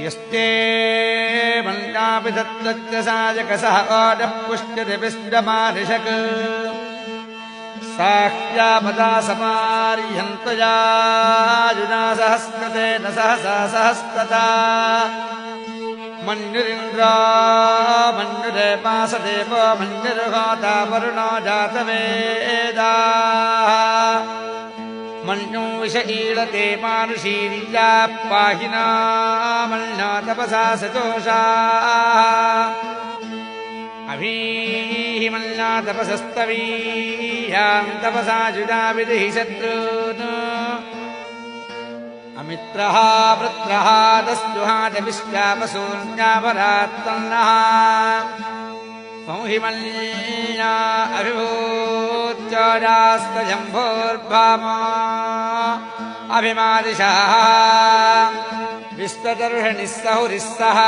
यस्ते मन्यापि तत्तच्च सायकसः ओडः पुष्यति विष्टमारिषक् साह्यापदा समार्यन्तया युना सहस्रतेन सहसा सहस्तता मन्युरिन्द्रो मन्युरेपासदेवो मन्युर्होता वरुणो जातवेदाः मन्यो विष ईळते मानुषीर्या पाहिना मन्या तपसा सतोषाः अभीः मन्या तपसस्तवीयां तपसा जुजा विदिहि शत्रून् अमित्रः वृत्रः दस्युहाटविश्वापशून्यापरात्तन्नः संहिमन्या अभिभूत्योजास्तजम्भोर्भामा अभिमादिशः विश्वदर्शनिः सहुरिस्सः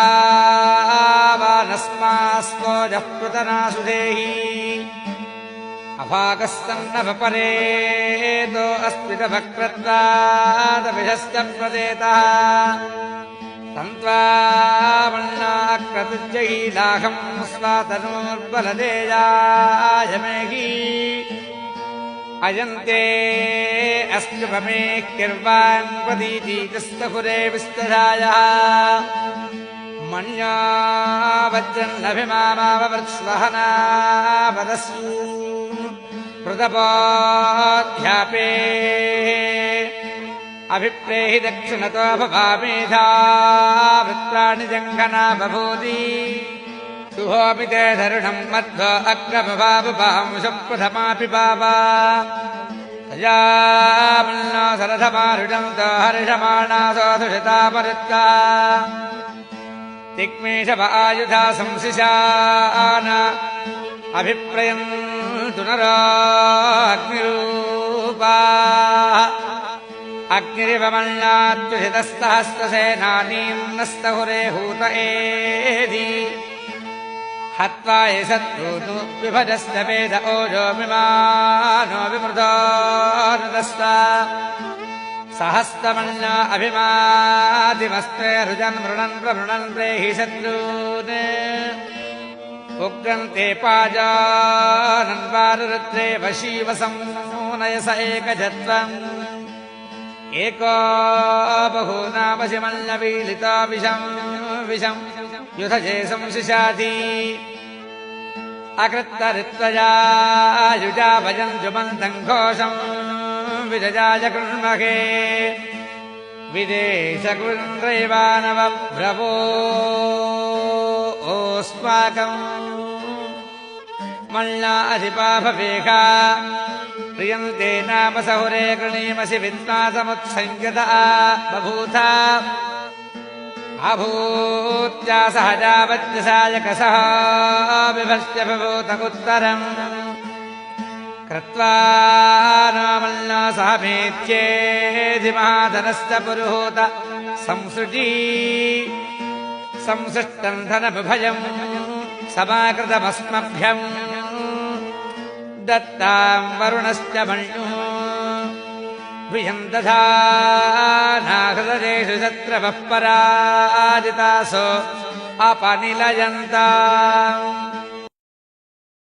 वानस्मास्कोजः पृतनासु देहि अभागस्तन्नभपरेतो अस्मितभक्रत्वादभिषश्च प्रदेतः तन्त्वामन्नाक्रतुज्जयीलाहं स्वातनूर्बलदेयाय मेहि अयन्ते अस्त्युपमेः किर्वान् प्रतीतीतस्तहुरे विस्तरायः मन्या वज्रन्नभिमामाववृत्स्वहनावदस्सु प्रतपोऽध्यापे अभिप्रेहि दक्षिणतो भवामेधा वृत्राणि जङ्घना बभूति सुहोऽपि ते धरुणम् मध्व अग्रभवावभांशप्रथमापि पावा तया मन्ना सरथमारुडन्तो हर्षमाणासोऽधुषतापरुत्ता तिक्मेषव आयुधा संशिशान अभिप्रयन्तु नराग्निरूपाः अग्निरिव मन्नात्युषितस्तहस्रसेनानीं नस्तहुरे हूत एधि हत्वा ये शत्रूनु विभजश्च वेद ओजो विमानो विमृतो नदस्त सहस्रमन्या अभिमादिमस्ते रुजन् मृणन् प्रमृणन् प्रेहि शत्रून् उग्रन्ते पाजानन्वारुरुद्रे वशीवसंनयस एकजत्वम् एको बहूनामशिमल्लवीलितो विषम् युधजे संशिशाति अकृत्तरित्वया युजा भजन् जुमन्तम् घोषम् विजजाय कृण्महे विदेशकृन्द्रैवानवभ्रवोऽस्माकम् मल्ला अधिपा भवेहा प्रियन्ते नाम सहुरे गृणीमसि विद्वासमुत्संयता बभूथा अभूत्या सहजावज्रसायकसः विभर्ष्य बभूतकुत्तरम् कृत्वा नामल्ला सहमेत्येधि महाधनश्च पुरुहूत संसृजी संसृष्टम् धनमुभयम् समाकृतमस्मभ्यम् दत्ताम् वरुणश्च मन्युः ह्रियन्तधानाहृदेषु शत्रवः पराजितासो अपनिलयन्ताम्